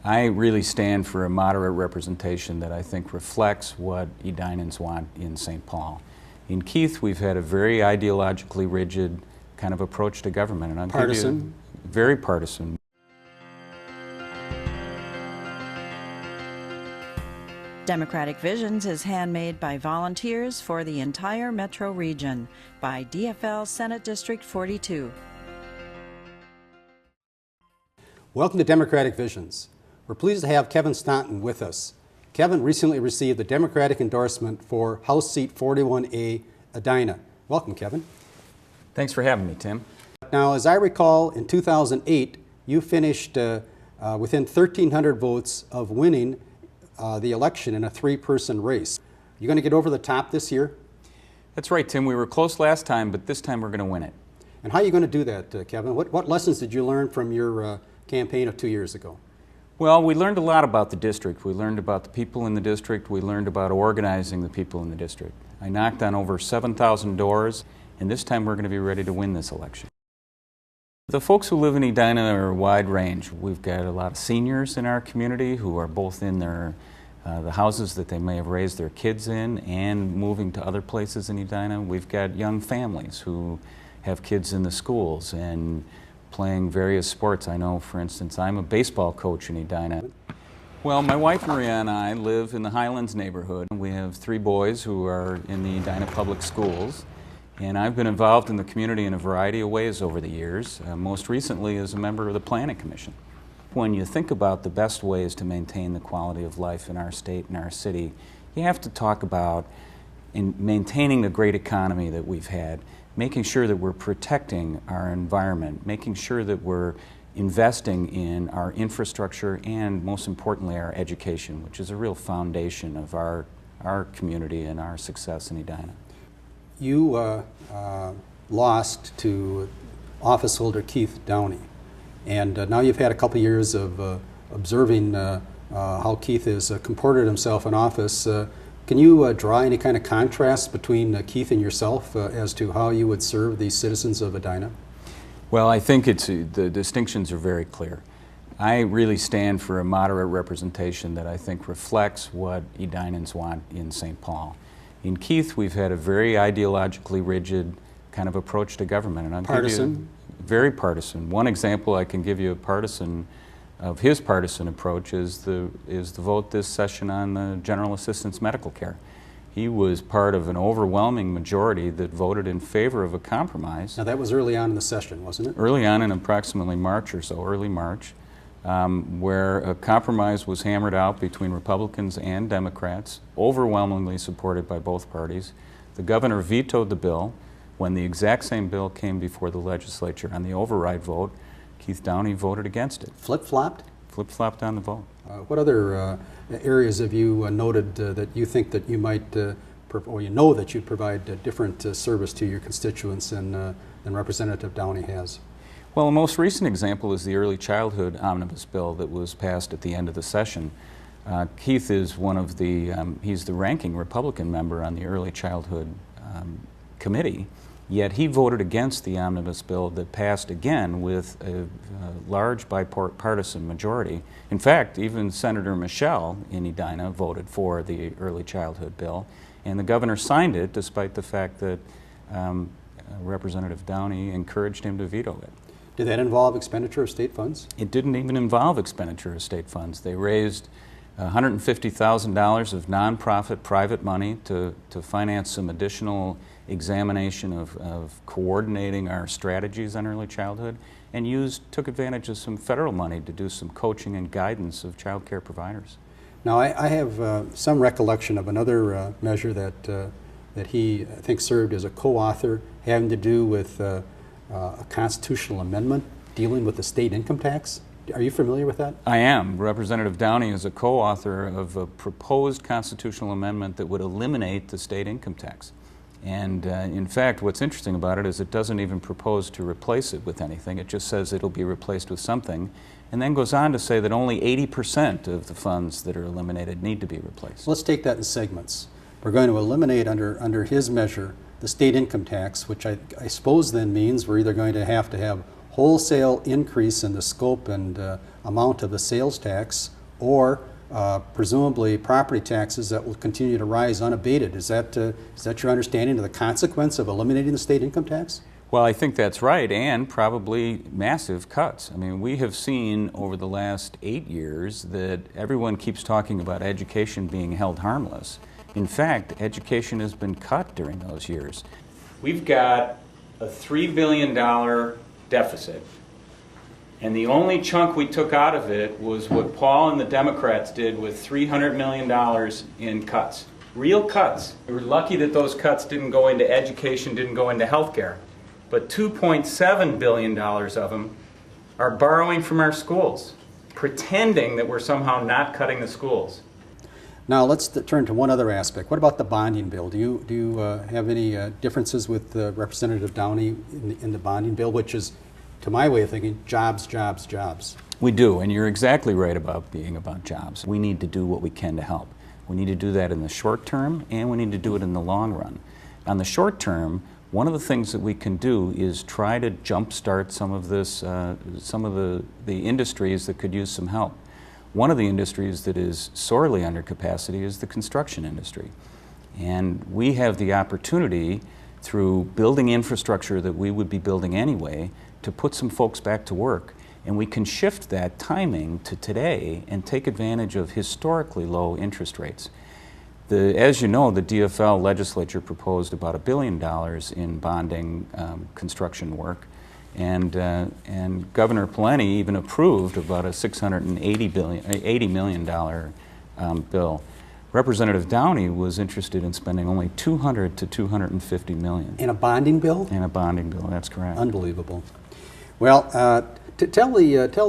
I really stand for a moderate representation that I think reflects what Edinans want in St. Paul. In Keith, we've had a very ideologically rigid kind of approach to government. And I'll partisan? give you very partisan. Democratic Visions is handmade by volunteers for the entire metro region by DFL Senate District 42. Welcome to Democratic Visions. We're pleased to have Kevin Staunton with us. Kevin recently received the Democratic endorsement for House Seat 41A, Edina. Welcome, Kevin. Thanks for having me, Tim. Now, as I recall, in 2008, you finished within 1,300 votes of winning the election in a three-person race. You going to get over the top this year? That's right, Tim. We were close last time, but this time we're going to win it. And how are you going to do that, Kevin? What lessons did you learn from your campaign of 2 years ago? Well, we learned a lot about the district. We learned about the people in the district. We learned about organizing the people in the district. I knocked on over 7,000 doors, and this time we're going to be ready to win this election. The folks who live in Edina are a wide range. We've got a lot of seniors in our community who are both in their the houses that they may have raised their kids in and moving to other places in Edina. We've got young families who have kids in the schools and playing various sports. I know, for instance, I'm a baseball coach in Edina. Well, my wife Maria and I live in the Highlands neighborhood. We have 3 boys who are in the Edina public schools. And I've been involved in the community in a variety of ways over the years, most recently as a member of the Planning Commission. When you think about the best ways to maintain the quality of life in our state and our city, you have to talk about maintaining the great economy that we've had, making sure that we're protecting our environment, making sure that we're investing in our infrastructure and, most importantly, our education, which is a real foundation of our community and our success in Edina. You lost to office holder Keith Downey, and now you've had a couple years of observing how Keith has comported himself in office. Can you draw any kind of contrast between Keith and yourself as to how you would serve the citizens of Edina? Well, I think the distinctions are very clear. I really stand for a moderate representation that I think reflects what Edinans want in St. Paul. In Keith, we've had a very ideologically rigid kind of approach to government. And partisan? Very partisan. One example I can give you of his partisan approach is the vote this session on the general assistance medical care. He was part of an overwhelming majority that voted in favor of a compromise. Now that was early on in the session, wasn't it? Early on in approximately March or so, early March. Where a compromise was hammered out between Republicans and Democrats, overwhelmingly supported by both parties. The governor vetoed the bill. When the exact same bill came before the legislature on the override vote, Keith Downey voted against it. Flip-flopped? Flip-flopped on the vote. What other areas have you noted that you think that you might, or you know that you'd provide different service to your constituents than Representative Downey has? Well, the most recent example is the early childhood omnibus bill that was passed at the end of the session. Keith is one of he's the ranking Republican member on the early childhood committee, yet he voted against the omnibus bill that passed again with a large bipartisan majority. In fact, even Senator Michelle in Edina voted for the early childhood bill, and the governor signed it despite the fact that Representative Downey encouraged him to veto it. Did that involve expenditure of state funds? It didn't even involve expenditure of state funds. They raised $150,000 of nonprofit private money to finance some additional examination of coordinating our strategies on early childhood, and took advantage of some federal money to do some coaching and guidance of child care providers. Now I have some recollection of another measure that he, I think, served as a co-author, having to do with a constitutional amendment dealing with the state income tax. Are you familiar with that? I am. Representative Downey is a co-author of a proposed constitutional amendment that would eliminate the state income tax. And in fact, what's interesting about it is it doesn't even propose to replace it with anything. It just says it'll be replaced with something, and then goes on to say that only 80% of the funds that are eliminated need to be replaced. Let's take that in segments. We're going to eliminate under his measure the state income tax, which I suppose then means we're either going to have wholesale increase in the scope and amount of the sales tax, or presumably property taxes that will continue to rise unabated. Is that your understanding of the consequence of eliminating the state income tax? Well, I think that's right, and probably massive cuts. I mean, we have seen over the last 8 years that everyone keeps talking about education being held harmless. In fact, education has been cut during those years. We've got a $3 billion deficit, and the only chunk we took out of it was what Paul and the Democrats did with $300 million in cuts. Real cuts. We were lucky that those cuts didn't go into education, didn't go into healthcare. But $2.7 billion of them are borrowing from our schools, pretending that we're somehow not cutting the schools. Now let's turn to one other aspect. What about the bonding bill? Do you have any differences with Representative Downey in the bonding bill, which is, to my way of thinking, jobs, jobs, jobs? We do, and you're exactly right about being about jobs. We need to do what we can to help. We need to do that in the short term, and we need to do it in the long run. On the short term, one of the things that we can do is try to jumpstart some of this, some of the industries that could use some help. One of the industries that is sorely under capacity is the construction industry. And we have the opportunity, through building infrastructure that we would be building anyway, to put some folks back to work. And we can shift that timing to today and take advantage of historically low interest rates. As you know, the DFL legislature proposed about $1 billion in bonding construction work, and Governor Pawlenty even approved about a $680 million bill. Representative Downey was interested in spending only $200 to $250 million. In a bonding bill? In a bonding bill, that's correct. Unbelievable. Well, tell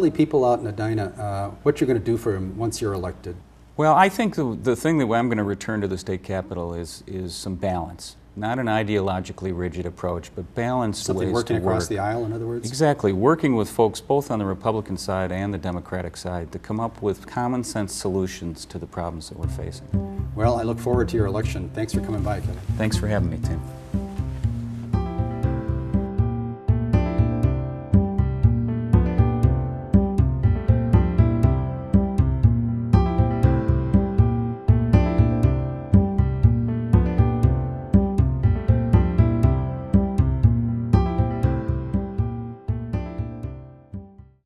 the people out in Edina what you're going to do for them once you're elected. Well, I think the thing that I'm going to return to the state capitol is some balance. Not an ideologically rigid approach, but balanced Something ways working to work. across the aisle, in other words? Exactly. Working with folks both on the Republican side and the Democratic side to come up with common sense solutions to the problems that we're facing. Well, I look forward to your election. Thanks for coming by, Kevin. Thanks for having me, Tim.